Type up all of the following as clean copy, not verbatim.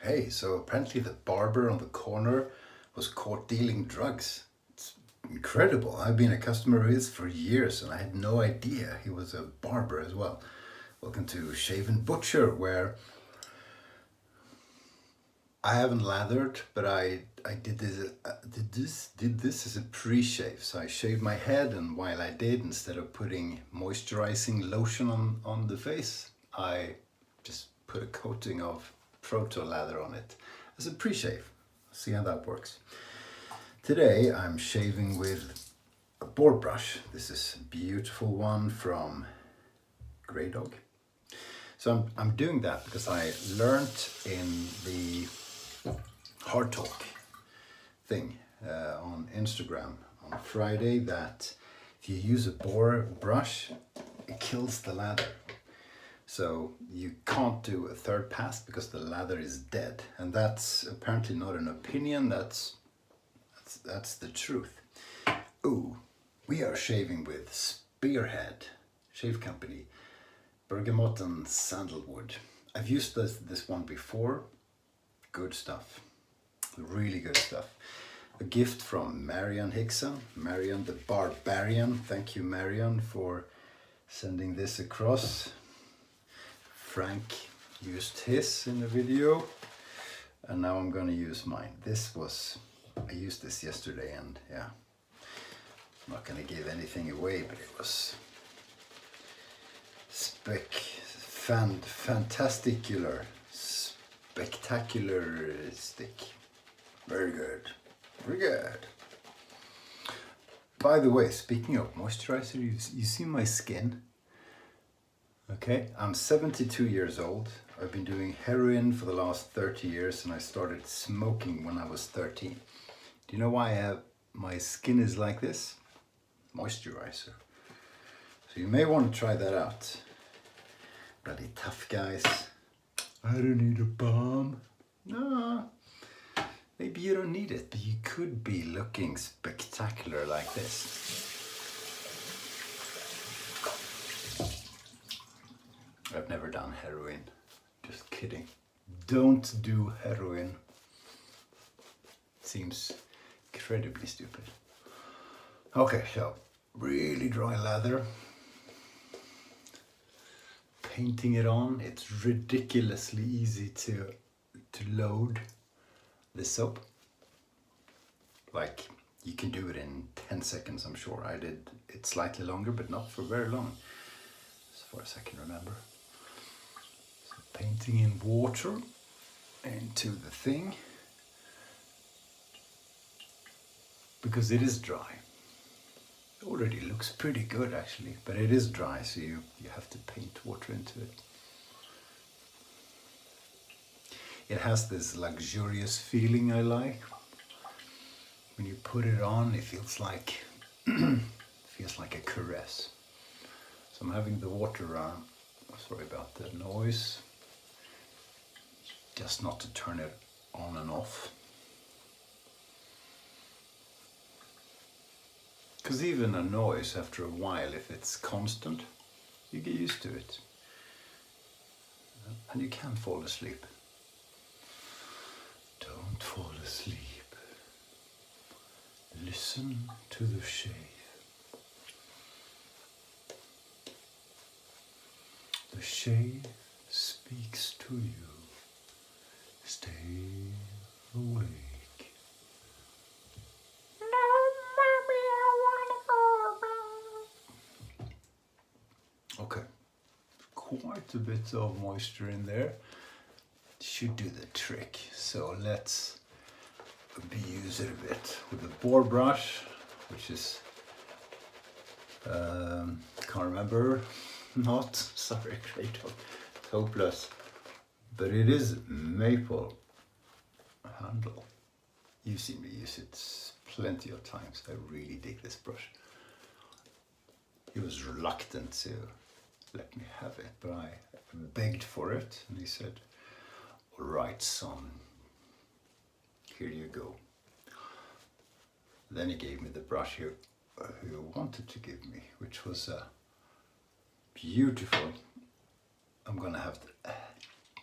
Hey, so apparently the barber on the corner was caught dealing drugs. It's incredible. I've been a customer of his for years and I had no idea he was a barber as well. Welcome to Shave&Butcher, where I haven't lathered, but I did this as a pre-shave. So I shaved my head, and while I did, instead of putting moisturizing lotion on the face, I just put a coating of proto lather on it as a pre-shave. See how that works. Today I'm shaving with a board brush. This is a beautiful one from Grey Dog. So I'm doing that because I learned in the Hard Talk thing on Instagram on Friday that if you use a board brush, it kills the lather. So you can't do a third pass because the lather is dead. And that's apparently not an opinion, that's the truth. Ooh, we are shaving with Spearhead Shave Company, Bergamot and Sandalwood. I've used this one before. Good stuff, really good stuff. A gift from Marion Hickson, Marion the Barbarian. Thank you, Marion, for sending this across. Frank used his in the video, and now I'm going to use mine. I used this yesterday, and yeah, I'm not going to give anything away, but it was fantasticular, spectacular stick. Very good, very good. By the way, speaking of moisturizer, you see my skin? Okay, I'm 72 years old. I've been doing heroin for the last 30 years and I started smoking when I was 13. Do you know why my skin is like this? Moisturizer. So you may want to try that out. Bloody tough guys. I don't need a balm. No, maybe you don't need it, but you could be looking spectacular like this. I've never done heroin. Just kidding. Don't do heroin. Seems incredibly stupid. Okay, so really dry lather. Painting it on. It's ridiculously easy to load the soap. Like, you can do it in 10 seconds, I'm sure. I did it slightly longer, but not for very long, as far as I can remember. Painting in water into the thing, because it is dry. It already looks pretty good actually, but it is dry, so you have to paint water into it. It has this luxurious feeling I like. When you put it on, it feels like a caress. So I'm having the water on. Sorry about the noise. Just not to turn it on and off. Because even a noise, after a while, if it's constant, you get used to it. And you can fall asleep. Don't fall asleep. Listen to the shave. The shave speaks to you. Stay awake. No, mommy, I want to go. Okay, quite a bit of moisture in there. Should do the trick. So let's abuse it a bit with a boar brush, which is can't remember. Not sorry, Kratos. Hopeless. But it is maple handle. You've seen me use it plenty of times. I really dig this brush. He was reluctant to let me have it, but I begged for it, and he said, "All right, son, here you go." Then he gave me the brush he wanted to give me, which was beautiful. I'm gonna have to,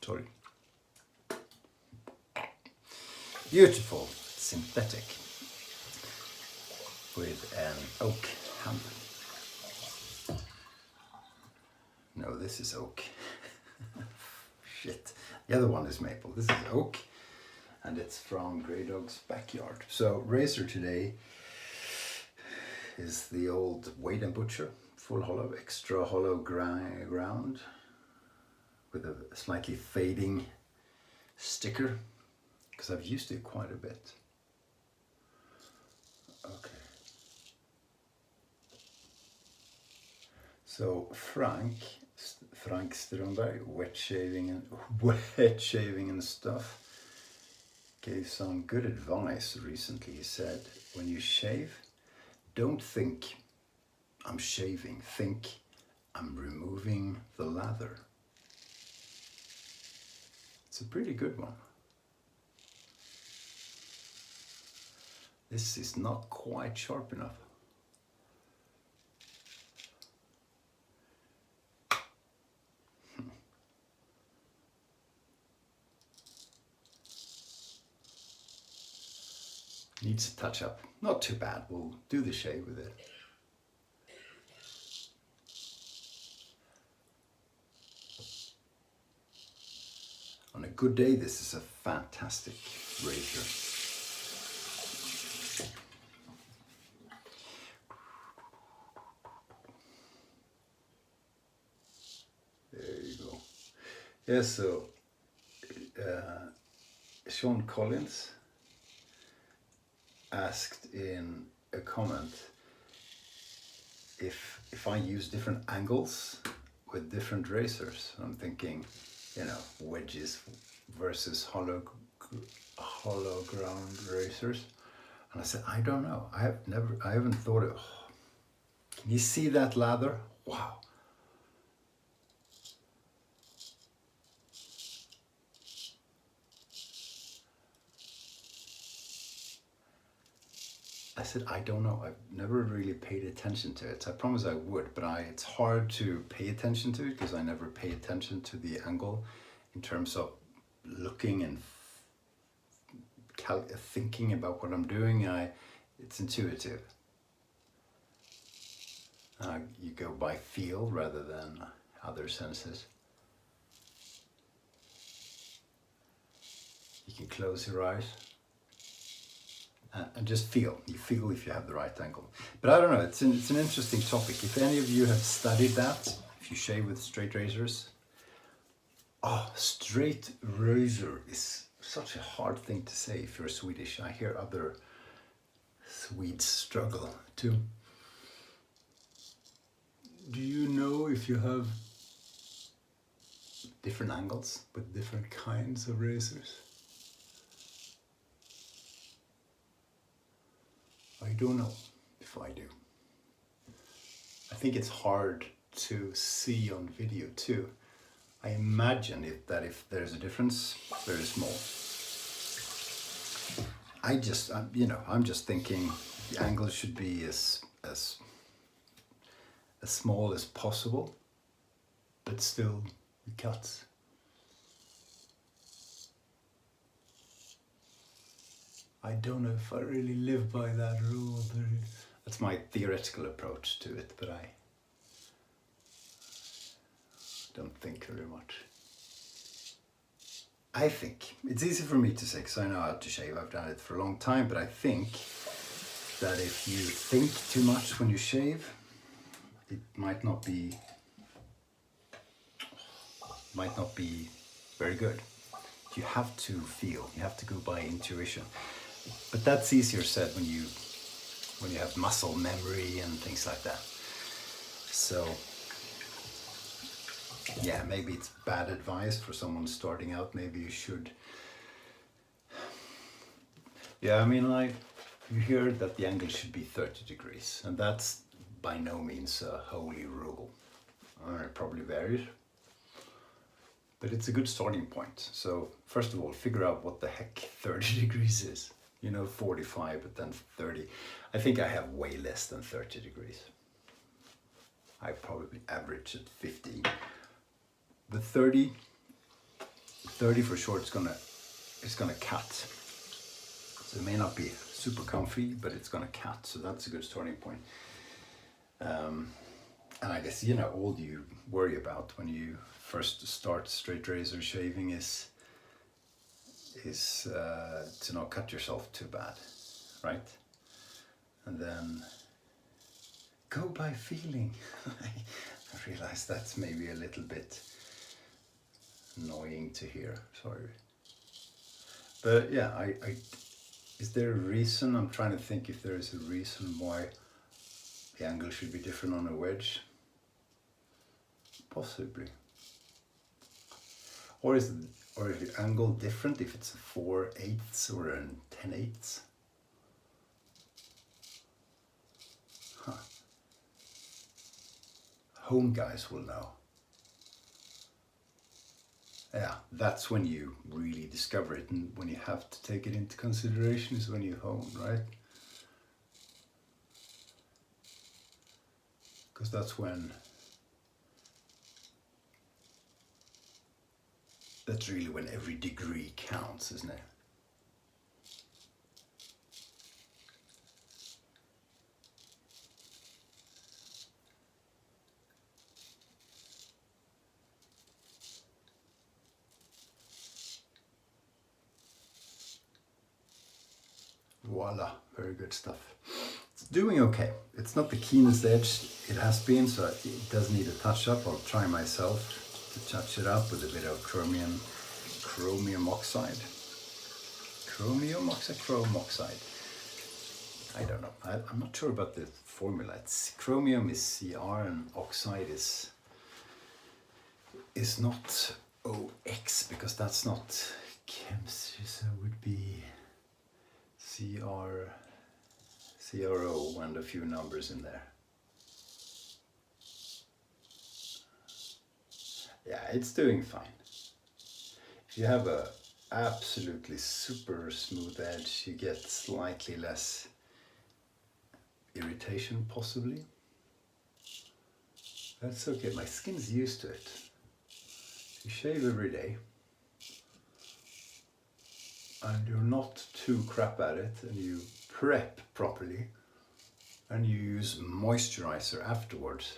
sorry, beautiful synthetic with an oak handle. No, this is oak. Shit. The other one is maple. This is oak, and it's from Grey Dog's backyard. So razor today is the old Shave&Butcher full hollow, extra hollow ground with a slightly fading sticker, because I've used it quite a bit. Okay. So Frank Strömberg, wet shaving and stuff, gave some good advice recently. He said, when you shave, don't think I'm shaving, think I'm removing the lather. It's a pretty good one. This is not quite sharp enough. Needs a touch up. Not too bad. We'll do the shave with it. On a good day, this is a fantastic razor. There you go. Yeah, so Sean Collins asked in a comment if I use different angles with different razors. I'm thinking, you know, wedges versus hollow ground razors, and I said, I don't know. I haven't thought of. Can you see that lather? Wow. I said, I don't know. I've never really paid attention to it. I promise I would, but it's hard to pay attention to it because I never pay attention to the angle in terms of looking and thinking about what I'm doing. It's intuitive. You go by feel rather than other senses. You can close your eyes and just feel. You feel if you have the right angle. But I don't know, it's an interesting topic. If any of you have studied that, if you shave with straight razors. Oh, straight razor is such a hard thing to say if you're Swedish. I hear other Swedes struggle too. Do you know if you have different angles with different kinds of razors? I don't know if I do. I think it's hard to see on video too. I imagine that if there's a difference, very small. I'm just thinking the angle should be as small as possible, but still it cuts. I don't know if I really live by that rule. That's my theoretical approach to it, but I don't think very much. I think it's easy for me to say because I know how to shave. I've done it for a long time, but I think that if you think too much when you shave, it might not be very good. You have to feel. You have to go by intuition. But that's easier said when you have muscle memory and things like that. So yeah, maybe it's bad advice for someone starting out. Maybe you should. Yeah, I mean, you hear that the angle should be 30 degrees, and that's by no means a holy rule. It probably varies, but it's a good starting point. So first of all, figure out what the heck 30 degrees is. 45, but then 30. I think I have way less than 30 degrees. I probably average at 15. But 30 for sure, it's gonna cut. So it may not be super comfy, but it's gonna cut, so that's a good starting point. And I guess, you know, all you worry about when you first start straight razor shaving is to not cut yourself too bad, right? And then go by feeling. I realize that's maybe a little bit annoying to hear, sorry. But yeah, is there a reason? I'm trying to think if there is a reason why the angle should be different on a wedge. Possibly. Or is the angle different if it's a 4/8 or a 10/8? Huh. Home guys will know. Yeah, that's when you really discover it, and when you have to take it into consideration is when you hone, right? Because that's really when every degree counts, isn't it? Voila, very good stuff. It's doing okay. It's not the keenest edge it has been, so it does need a touch up. I'll try myself to touch it up with a bit of chromium oxide. Chromium oxide. I don't know. I'm not sure about the formula. Chromium is Cr and oxide is not OX, because that's not chemistry, so it would be CRO and a few numbers in there. Yeah, it's doing fine. If you have a absolutely super smooth edge, you get slightly less irritation, possibly. That's okay, my skin's used to it. You shave every day, and you're not too crap at it, and you prep properly, and you use moisturizer afterwards,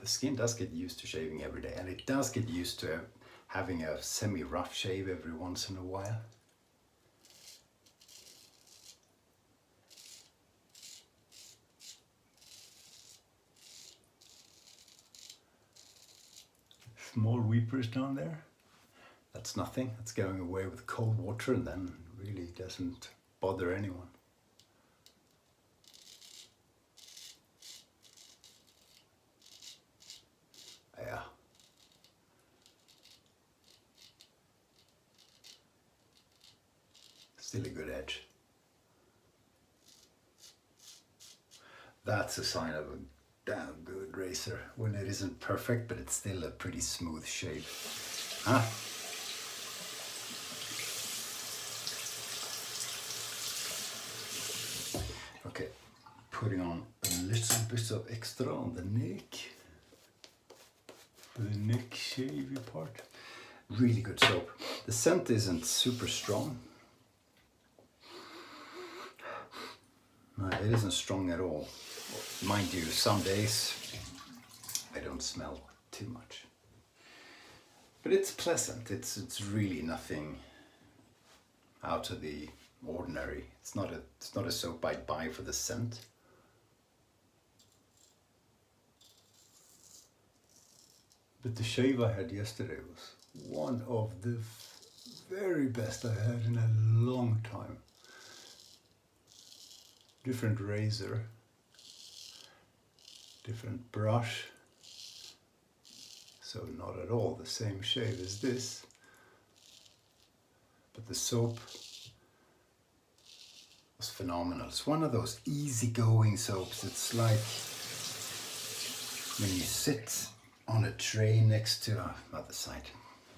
the skin does get used to shaving every day, and it does get used to having a semi-rough shave every once in a while. Small weepers down there. That's nothing. That's going away with cold water and then really doesn't bother anyone. Yeah. Still a good edge. That's a sign of a damn good razor when it isn't perfect, but it's still a pretty smooth shave. Huh? Okay, putting on a little bit of extra on the neck for the neck shavy part. Really good soap. The scent isn't super strong. No, it isn't strong at all. Mind you, some days I don't smell too much. But it's pleasant. It's really nothing out of the ordinary. It's not a soap I'd buy for the scent. But the shave I had yesterday was one of the very best I had in a long time. Different razor, different brush, so not at all the same shave as this, but the soap was phenomenal. It's one of those easygoing soaps. It's like when you sit on a train next to other side,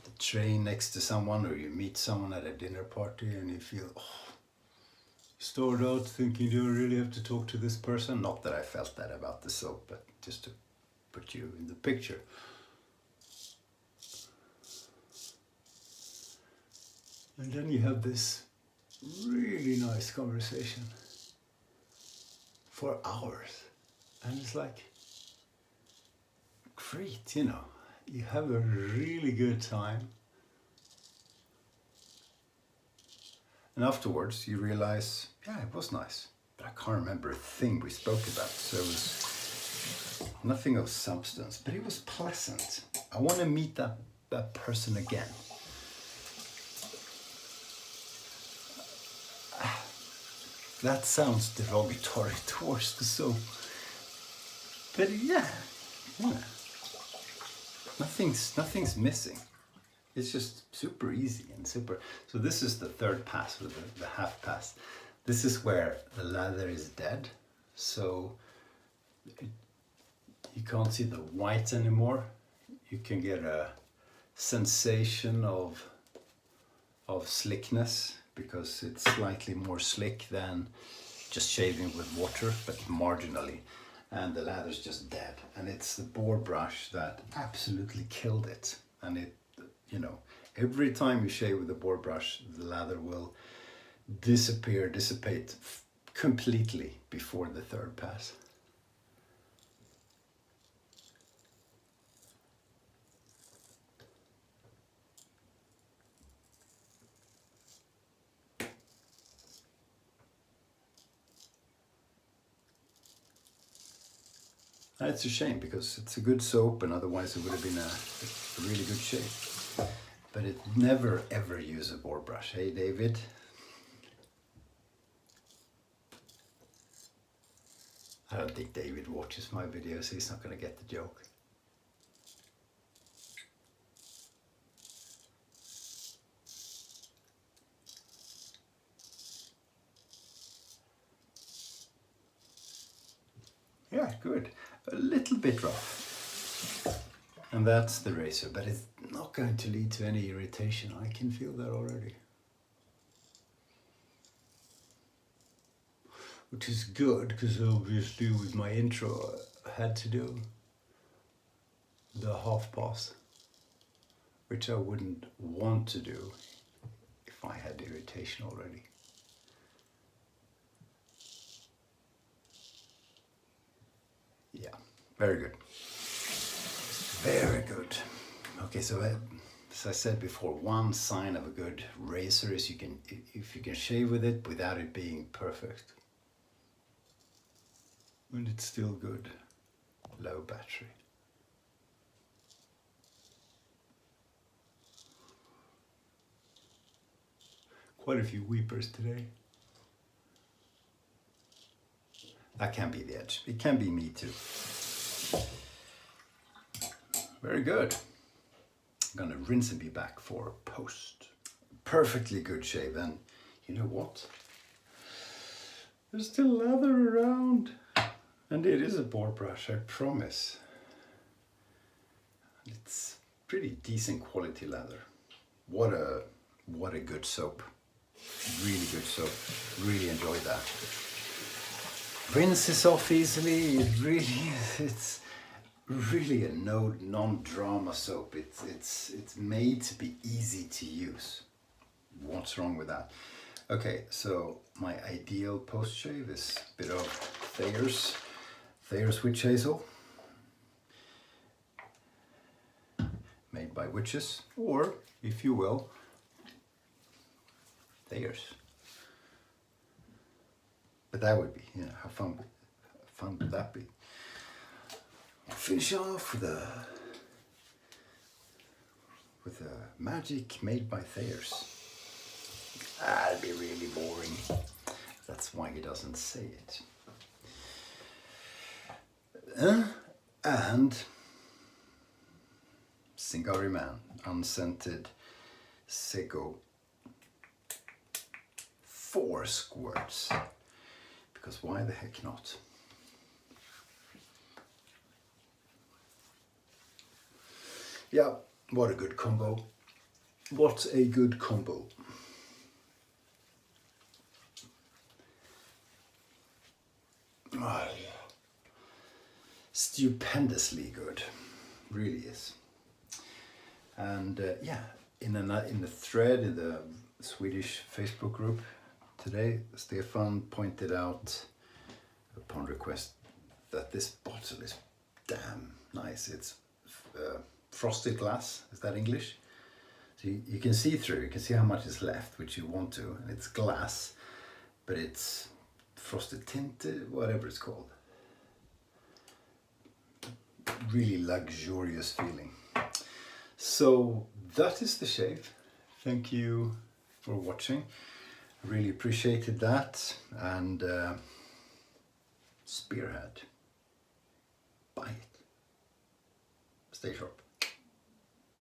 the train next to someone, or you meet someone at a dinner party and you feel, start out thinking, do I really have to talk to this person? Not that I felt that about the soap, but just to put you in the picture. And then you have this really nice conversation for hours. And it's like, great, you know, you have a really good time. And afterwards you realize, yeah, it was nice, but I can't remember a thing we spoke about. So it was nothing of substance, but it was pleasant. I want to meet that person again. That sounds derogatory towards the soap. But yeah. Nothing's missing. It's just super easy and super. So this is the third pass, or the half pass. This is where the lather is dead. So you can't see the white anymore. You can get a sensation of slickness, because it's slightly more slick than just shaving with water, but marginally. And the lather's just dead. And it's the boar brush that absolutely killed it. And it, you know, every time you shave with a boar brush, the lather will dissipate completely before the third pass. And it's a shame, because it's a good soap, and otherwise it would have been a really good shave. But it never ever use a boar brush. Hey David. I don't think David watches my videos, he's not going to get the joke. Yeah, good. A little bit rough. And that's the razor, but it's not going to lead to any irritation. I can feel that already. Which is good, because obviously with my intro I had to do the half pass, which I wouldn't want to do if I had irritation already. Yeah, very good. Very good. Okay, so as I said before, one sign of a good razor is if you can shave with it without it being perfect. And it's still good. Low battery. Quite a few weepers today. That can be the edge. It can be me too. Very good. I'm gonna rinse and be back for post. Perfectly good shave, and you know what? There's still lather around. And it is a boar brush, I promise. It's pretty decent quality leather. What a good soap. Really good soap. Really enjoyed that. Rinses off easily. It's really a non-drama soap. It's made to be easy to use. What's wrong with that? Okay, so my ideal post shave is a bit of Thayer's Witch Hazel, made by witches, or if you will, Thayer's. But that would be, you know, how fun would that be? Finish off with a magic made by Thayer's. That'd be really boring. That's why he doesn't say it. And Singari Man unscented Sego 4 squirts, because why the heck not? Yeah, what a good combo. What a good combo. Oh, stupendously good, really is. And yeah, in the thread in the Swedish Facebook group today, Stefan pointed out upon request that this bottle is damn nice. It's frosted glass. Is that English? So you can see through. You can see how much is left, which you want to, and it's glass, but it's frosted tinted, whatever it's called. Really luxurious feeling. So that is the shave. Thank you for watching. Really appreciated that. And Spearhead. Buy it. Stay sharp.